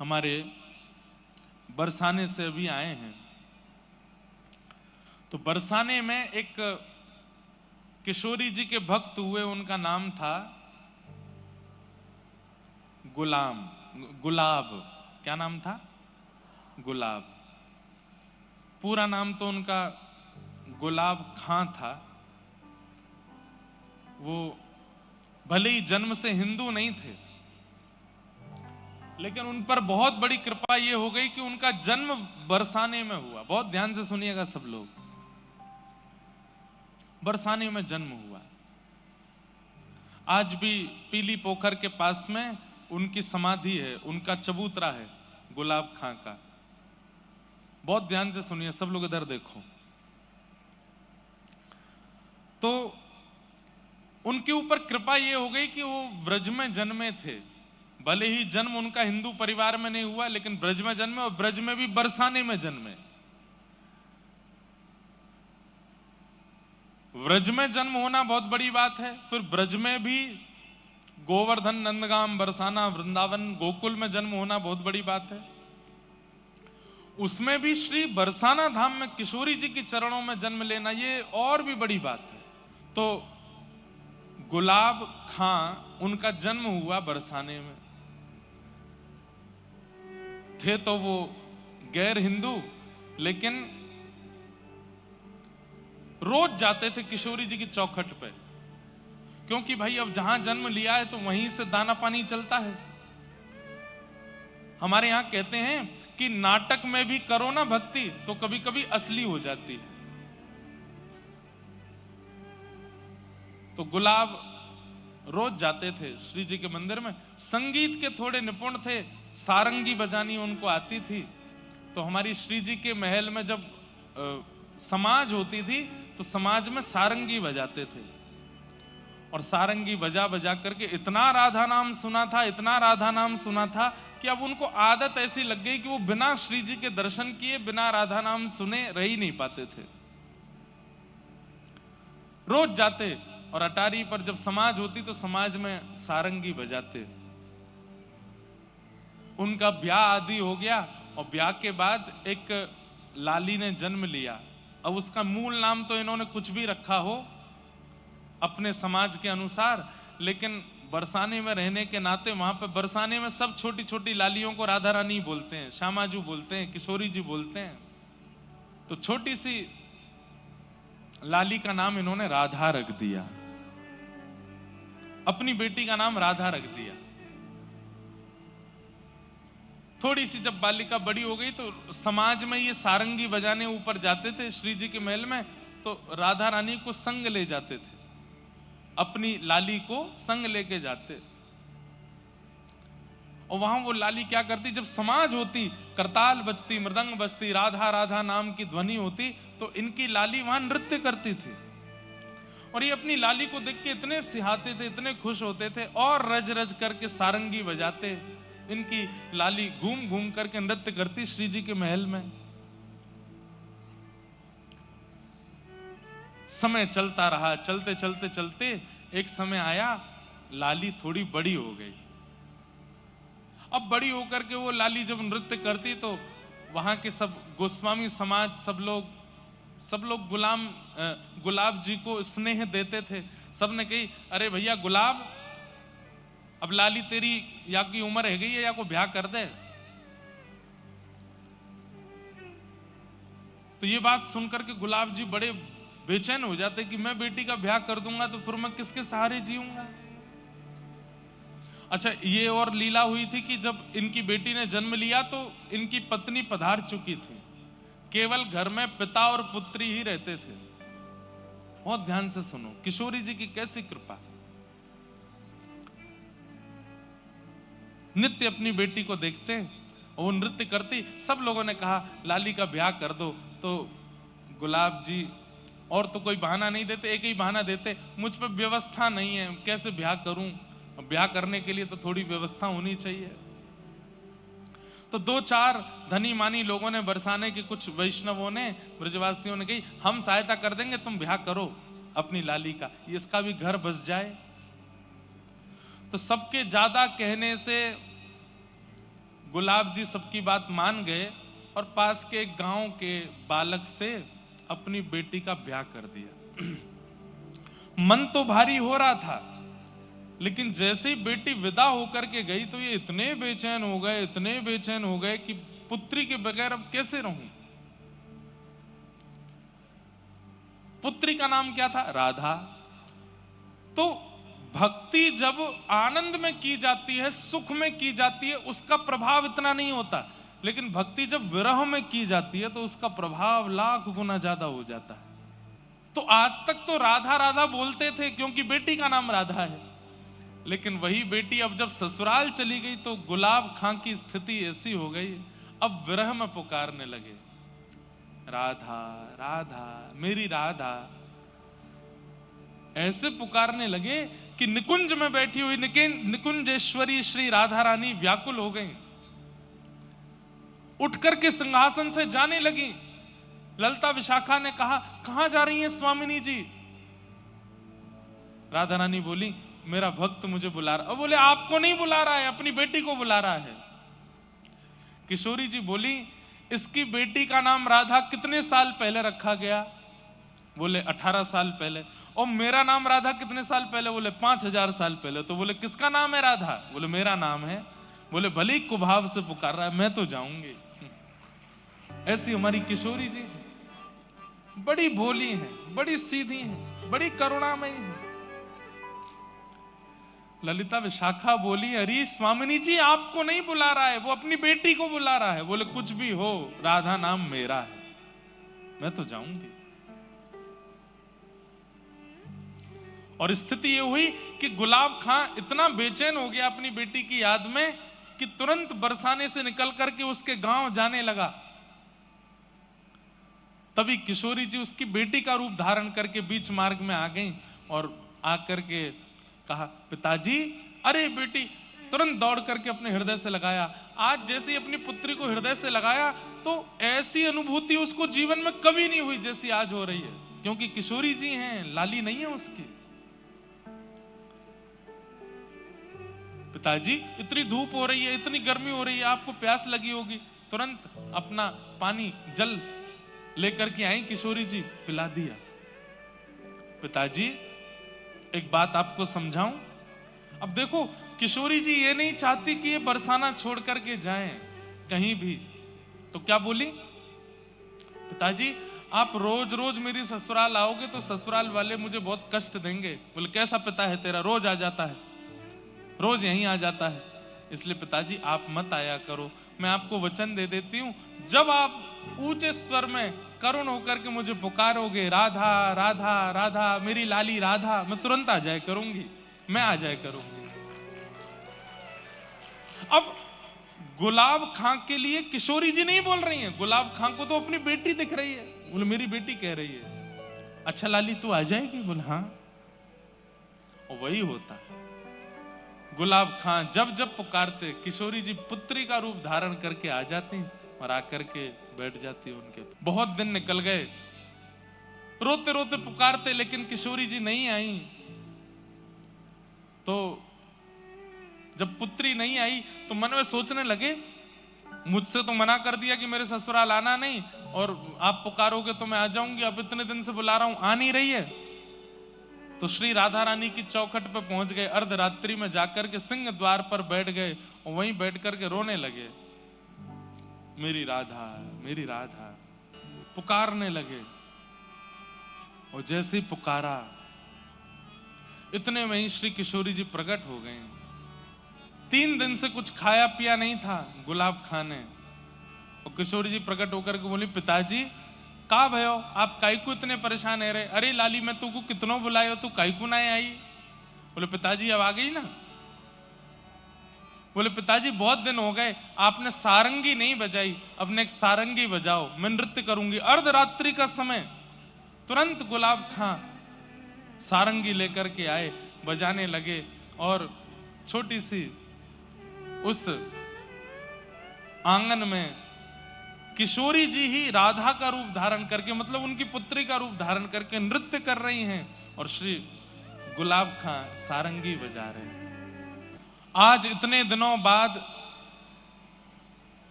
हमारे बरसाने से अभी आए हैं। तो बरसाने में एक किशोरी जी के भक्त हुए, उनका नाम था गुलाब। क्या नाम था? गुलाब। पूरा नाम तो उनका गुलाब खां था। वो भले ही जन्म से हिंदू नहीं थे, लेकिन उन पर बहुत बड़ी कृपा ये हो गई कि उनका जन्म बरसाने में हुआ। बहुत ध्यान से सुनिएगा सब लोग, बरसाने में जन्म हुआ। आज भी पीली पोखर के पास में उनकी समाधि है, उनका चबूतरा है गुलाब खां का। बहुत ध्यान से सुनिए सब लोग, इधर देखो। तो उनके ऊपर कृपा ये हो गई कि वो ब्रज में जन्मे थे। भले ही जन्म उनका हिंदू परिवार में नहीं हुआ, लेकिन ब्रज में जन्मे, और ब्रज में भी बरसाने में जन्मे। ब्रज में जन्म होना बहुत बड़ी बात है, फिर ब्रज में भी गोवर्धन, नंदगाम, बरसाना, वृंदावन, गोकुल में जन्म होना बहुत बड़ी बात है। उसमें भी श्री बरसाना धाम में किशोरी जी के चरणों में जन्म लेना, ये और भी बड़ी बात है। तो गुलाब खां, उनका जन्म हुआ बरसाने में। थे तो वो गैर हिंदू, लेकिन रोज जाते थे किशोरी जी की चौखट पे, क्योंकि भाई अब जहां जन्म लिया है तो वहीं से दाना पानी चलता है। हमारे यहां कहते हैं कि नाटक में भी करो ना भक्ति तो कभी कभी असली हो जाती है। तो गुलाब रोज जाते थे श्री जी के मंदिर में। संगीत के थोड़े निपुण थे, सारंगी बजानी उनको आती थी। तो हमारी श्री जी के महल में जब समाज होती थी तो समाज में सारंगी बजाते थे, और सारंगी बजा बजा करके इतना राधा नाम सुना था, इतना राधा नाम सुना था कि अब उनको आदत ऐसी लग गई कि वो बिना श्री जी के दर्शन किए, बिना राधा नाम सुने रह ही नहीं पाते थे। रोज जाते, और अटारी पर जब समाज होती तो समाज में सारंगी बजाते। उनका ब्याह आदि हो गया, और ब्याह के बाद एक लाली ने जन्म लिया। अब उसका मूल नाम तो इन्होंने कुछ भी रखा हो अपने समाज के अनुसार, लेकिन बरसाने में रहने के नाते वहां पे बरसाने में सब छोटी छोटी लालियों को राधा रानी बोलते हैं, श्यामाजू बोलते हैं, किशोरी जी बोलते हैं। तो छोटी सी लाली का नाम इन्होंने राधा रख दिया, अपनी बेटी का नाम राधा रख दिया। थोड़ी सी जब बालिका बड़ी हो गई तो समाज में ये सारंगी बजाने ऊपर जाते थे श्री जी के महल में, तो राधा रानी को संग ले जाते थे, अपनी लाली को संग लेके जाते। और वहां वो लाली क्या करती, जब समाज होती, करताल बजती, मृदंग बजती, राधा राधा नाम की ध्वनि होती, तो इनकी लाली वहां नृत्य करती थी। और ये अपनी लाली को देख के इतने सिहाते थे, इतने खुश होते थे, और रज रज करके सारंगी बजाते। इनकी लाली घूम घूम करके नृत्य करती श्री जी के महल में। समय चलता रहा, चलते चलते चलते एक समय आया, लाली थोड़ी बड़ी हो गई। अब बड़ी होकर के वो लाली जब नृत्य करती तो वहां के सब गोस्वामी समाज, सब लोग गुलाब जी को स्नेह देते थे। सबने कही, अरे भैया गुलाब, अब लाली तेरी या की उम्र रह गई है, या को ब्याह कर दे। तो ये बात सुनकर के गुलाब जी बड़े बेचैन हो जाते कि मैं बेटी का ब्याह कर दूंगा तो फिर मैं किसके सहारे जीऊंगा। अच्छा, ये और लीला हुई थी कि जब इनकी बेटी ने जन्म लिया तो इनकी पत्नी पधार चुकी थी, केवल घर में पिता और पुत्री ही रहते थे। बहुत ध्यान से सुनो, किशोरी जी की कैसी कृपा। नित्य अपनी बेटी को देखते, वो नृत्य करती। सब लोगों ने कहा लाली का ब्याह कर दो, तो गुलाब जी और तो कोई बहाना नहीं देते, एक ही बहाना देते, मुझ पर व्यवस्था नहीं है, कैसे ब्याह करूं। ब्याह करने के लिए तो थोड़ी व्यवस्था होनी चाहिए। तो दो चार धनी मानी लोगों ने, बरसाने के कुछ वैष्णवों ने, ब्रजवासियों ने कही, हम सहायता कर देंगे, तुम ब्याह करो अपनी लाली का, इसका भी घर बस जाए। तो सबके ज्यादा कहने से गुलाब जी सबकी बात मान गए और पास के एक गांव के बालक से अपनी बेटी का ब्याह कर दिया। मन तो भारी हो रहा था, लेकिन जैसे ही बेटी विदा होकर के गई तो ये इतने बेचैन हो गए, इतने बेचैन हो गए कि पुत्री के बगैर अब कैसे रहूं। पुत्री का नाम क्या था? राधा। तो भक्ति जब आनंद में की जाती है, सुख में की जाती है, उसका प्रभाव इतना नहीं होता, लेकिन भक्ति जब विरह में की जाती है तो उसका प्रभाव लाख गुना ज्यादा हो जाता है। तो आज तक तो राधा राधा बोलते थे क्योंकि बेटी का नाम राधा है, लेकिन वही बेटी अब जब ससुराल चली गई तो गुलाब खां की स्थिति ऐसी हो गई, अब विरह में पुकारने लगे, राधा राधा मेरी राधा। ऐसे पुकारने लगे कि निकुंज में बैठी हुई निकुंजेश्वरी श्री राधा रानी व्याकुल हो गई, उठकर के सिंहासन से जाने लगी। ललता विशाखा ने कहा, कहां जा रही हैं स्वामिनी जी? राधा रानी बोली, मेरा भक्त मुझे बुला रहा। अब बोले, आपको नहीं बुला रहा है, अपनी बेटी को बुला रहा है। किशोरी जी बोली, इसकी बेटी का नाम राधा कितने साल पहले रखा गया? बोले 18 साल पहले। और मेरा नाम राधा कितने साल पहले? बोले 5000 साल पहले। तो बोले, किसका नाम है राधा? बोले, मेरा नाम है। बोले, भले ही कुभाव से पुकार रहा है, मैं तो जाऊंगी। ऐसी हमारी किशोरी जी बड़ी भोली हैं, बड़ी सीधी हैं, बड़ी करुणामयी हैं। ललिता विशाखा बोली, अरे स्वामिनी जी आपको नहीं बुला रहा है, वो अपनी बेटी को बुला रहा है। बोले, कुछ भी हो, राधा नाम मेरा है, मैं तो जाऊंगी। और स्थिति ये हुई कि गुलाब खां इतना बेचैन हो गया अपनी बेटी की याद में कि तुरंत बरसाने से निकल करके उसके गांव जाने लगा। तभी किशोरी जी उसकी बेटी का रूप धारण करके बीच मार्ग में आ गई और आकर के कहा, पिताजी। अरे बेटी तुरंत दौड़ करके अपने हृदय से लगाया। आज जैसे ही अपनी पुत्री को हृदय से लगाया तो ऐसी अनुभूति उसको जीवन में कभी नहीं हुई जैसी आज हो रही है, क्योंकि किशोरी जी हैं, लाली नहीं है उसकी। पिताजी इतनी धूप हो रही है, इतनी गर्मी हो रही है, आपको प्यास लगी होगी। तुरंत अपना पानी जल लेकर के आई किशोरी जी, पिला दिया। पिताजी एक बात आपको समझाऊं। अब देखो किशोरी जी ये नहीं चाहती कि ये बरसाना छोड़ करके जाएं कहीं भी, तो क्या बोली, पिताजी आप रोज रोज मेरी ससुराल आओगे तो ससुराल वाले मुझे बहुत कष्ट देंगे। बोले, कैसा पिता है तेरा, रोज आ जाता है, रोज यहीं आ जाता है, इसलिए पिताजी आप मत आया करो। मैं आपको वचन दे देती हूं, जब आप ऊंचे स्वर में करुण होकर के मुझे पुकारोगे, राधा राधा राधा मेरी लाली राधा, मैं तुरंत आ जाया करूंगी, मैं आ जाया करूंगी। अब गुलाब खां के लिए किशोरी जी नहीं बोल रही हैं, गुलाब खां को तो अपनी बेटी दिख रही है। बोले, मेरी बेटी कह रही है, अच्छा लाली तू आ जाएगी? बोले, हाँ। और वही होता, गुलाब खां जब जब पुकारते किशोरी जी पुत्री का रूप धारण करके आ जाती और आकर के बैठ जाती उनके। बहुत दिन निकल गए, रोते रोते पुकारते, लेकिन किशोरी जी नहीं आई। तो जब पुत्री नहीं आई तो मन में सोचने लगे, मुझसे तो मना कर दिया कि मेरे ससुराल आना नहीं, और आप पुकारोगे तो मैं आ जाऊंगी, अब इतने दिन से बुला रहा हूं, आ नहीं रही है। तो श्री राधा रानी की चौखट पर पहुंच गए, अर्धरात्रि में जाकर के सिंह द्वार पर बैठ गए और वहीं बैठ करके रोने लगे, मेरी राधा मेरी राधा, पुकारने लगे। और जैसे ही पुकारा इतने में ही श्री किशोरी जी प्रकट हो गए। 3 दिन से कुछ खाया पिया नहीं था गुलाब खां ने। और किशोरी जी प्रकट होकर के बोली, पिताजी का भयो, आप काई को इतने परेशान है रे? अरे लाली मैं तुमको कितनों बुलायो, तू काई को ना आई? बोले, पिताजी अब आ गई ना। बोले, पिताजी बहुत दिन हो गए आपने सारंगी नहीं बजाई, अब ने एक सारंगी बजाओ, मैं नृत्य करूंगी। अर्धरात्रि का समय। तुरंत गुलाब खां सारंगी लेकर के आए, बजाने लगे और छोटी सी उस आंगन में किशोरी जी ही राधा का रूप धारण करके, मतलब उनकी पुत्री का रूप धारण करके नृत्य कर रही हैं और श्री गुलाब खां सारंगी बजा रहे हैं। आज इतने दिनों बाद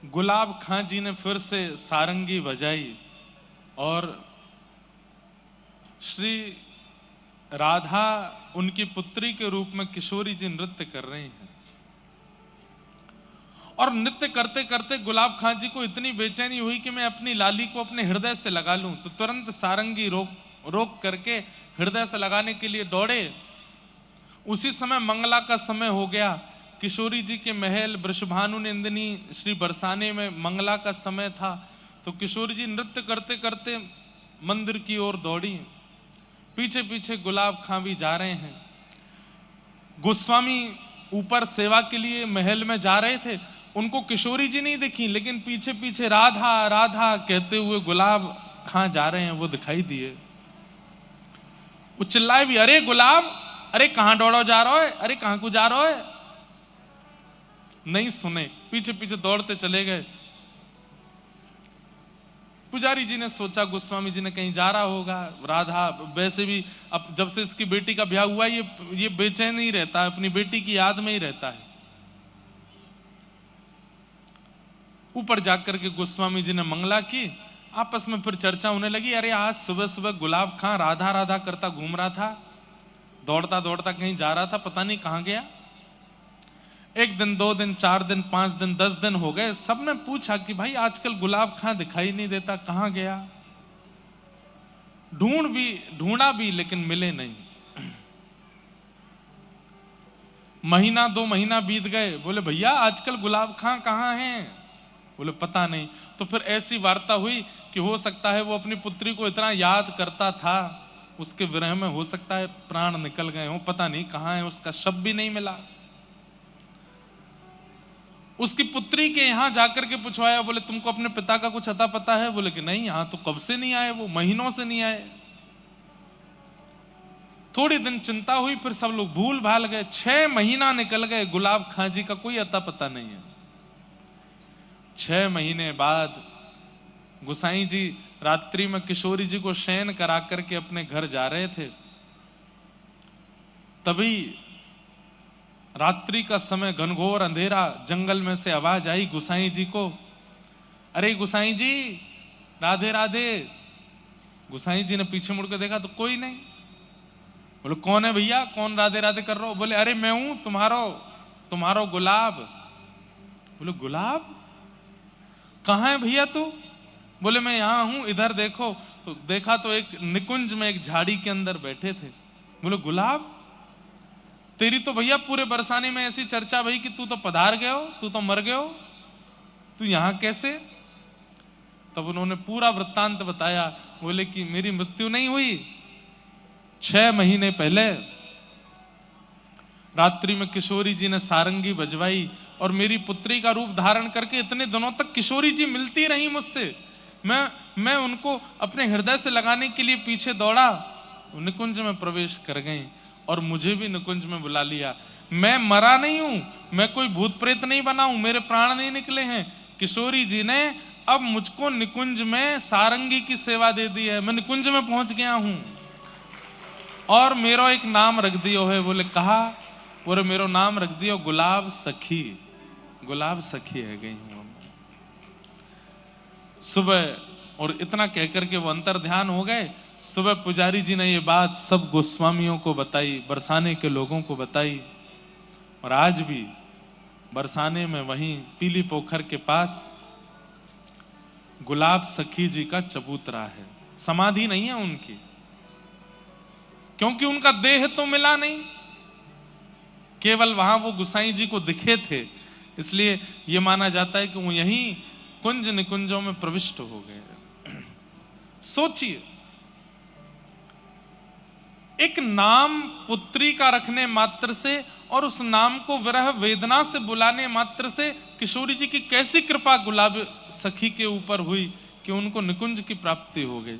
गुलाब खां जी ने फिर से सारंगी बजाई और श्री राधा उनकी पुत्री के रूप में किशोरी जी नृत्य कर रही हैं। और नृत्य करते करते गुलाब खां जी को इतनी बेचैनी हुई कि मैं अपनी लाली को अपने हृदय से लगा लूं, तो तुरंत सारंगी रोक करके हृदय से लगाने के लिए दौड़े। उसी समय मंगला का समय हो गया। किशोरी जी के महल वृषभानु नंदिनी श्री बरसाने में मंगला का समय था। तो किशोरी जी नृत्य करते करते मंदिर की ओर दौड़ी। पीछे पीछे गुलाब खां भी जा रहे हैं। गोस्वामी ऊपर सेवा के लिए महल में जा रहे थे, उनको किशोरी जी नहीं दिखी, लेकिन पीछे पीछे राधा राधा कहते हुए गुलाब खां जा रहे हैं, वो दिखाई दिए। वो चिल्लाए भी, अरे गुलाब, अरे कहां दौड़ो जा रहा है, अरे कहां को जा रहा है। नहीं सुने, पीछे पीछे दौड़ते चले गए। पुजारी जी ने सोचा गोस्वामी जी ने कहीं जा रहा होगा। राधा वैसे भी अब जब से इसकी बेटी का ब्याह हुआ ये बेचैन ही रहता है, अपनी बेटी की याद में ही रहता है। ऊपर जाकर के गोस्वामी जी ने मंगला की। आपस में फिर चर्चा होने लगी, अरे आज सुबह सुबह गुलाब खां राधा राधा करता घूम रहा था, दौड़ता दौड़ता कहीं जा रहा था, पता नहीं कहां गया। 1 दिन 2 दिन 4 दिन 5 दिन 10 दिन हो गए। सबने पूछा कि भाई आजकल गुलाब खां दिखाई नहीं देता, कहां गया। ढूंढा भी लेकिन मिले नहीं। महीना 2 महीना बीत गए। बोले भैया आजकल गुलाब खां कहां हैं। बोले पता नहीं। तो फिर ऐसी वार्ता हुई कि हो सकता है वो अपनी पुत्री को इतना याद करता था, उसके विरह में हो सकता है प्राण निकल गए हो, पता नहीं कहां है, उसका शव भी नहीं मिला। उसकी पुत्री के यहां जाकर के पूछवाया, बोले तुमको अपने पिता का कुछ अता पता है। बोले कि नहीं, यहां तो कब से नहीं आए, वो महीनों से नहीं आए। थोड़ी दिन चिंता हुई, फिर सब लोग भूल भाल गए। 6 महीना निकल गए, गुलाब खां जी का कोई अता पता नहीं है। 6 महीने बाद गुसाई जी रात्रि में किशोरी जी को शयन करा करके अपने घर जा रहे थे। तभी रात्रि का समय, घनघोर अंधेरा, जंगल में से आवाज आई गुसाई जी को, अरे गुसाई जी राधे राधे। गुसाई जी ने पीछे मुड़कर देखा तो कोई नहीं। बोले कौन है भैया, कौन राधे राधे कर रहे हो। बोले अरे मैं हूं तुम्हारो गुलाब। बोले गुलाब कहां है भैया तू। बोले मैं यहां हूं, इधर देखो। तो देखा तो एक निकुंज में एक झाड़ी के अंदर बैठे थे। बोले गुलाब, तेरी तो भैया पूरे बरसाने में ऐसी चर्चा भई कि तू तो पधार गए हो, तू तो मर गए हो, तू यहां कैसे। तब उन्होंने पूरा वृत्तांत बताया। बोले कि मेरी मृत्यु नहीं हुई, 6 महीने पहले रात्रि में किशोरी जी ने सारंगी बजवाई और मेरी पुत्री का रूप धारण करके इतने दिनों तक किशोरी जी मिलती रही मुझसे। मैं उनको अपने हृदय से लगाने के लिए पीछे दौड़ा, निकुंज में प्रवेश कर गई और मुझे भी निकुंज में बुला लिया। मैं मरा नहीं हूं, मैं कोई भूत प्रेत नहीं बना हूं, मेरे प्राण नहीं निकले हैं। किशोरी जी ने अब मुझको निकुंज में सारंगी की सेवा दे दी है, मैं निकुंज में पहुंच गया हूं और मेरा एक नाम रख दियो है। बोले कहा। बोले मेरो नाम रख दियो गुलाब सखी। गुलाब सखी है गई हूं सुबह। और इतना कहकर के वो अंतर ध्यान हो गए। सुबह पुजारी जी ने ये बात सब गोस्वामियों को बताई, बरसाने के लोगों को बताई। और आज भी बरसाने में वहीं पीली पोखर के पास गुलाब सखी जी का चबूतरा है। समाधि नहीं है उनकी, क्योंकि उनका देह तो मिला नहीं, केवल वहां वो गुसाई जी को दिखे थे, इसलिए यह माना जाता है कि वो यहीं कुंज निकुंजों में प्रविष्ट हो गए। सोचिए, एक नाम पुत्री का रखने मात्र से और उस नाम को विरह वेदना से बुलाने मात्र से किशोरी जी की कैसी कृपा गुलाब सखी के ऊपर हुई कि उनको निकुंज की प्राप्ति हो गई।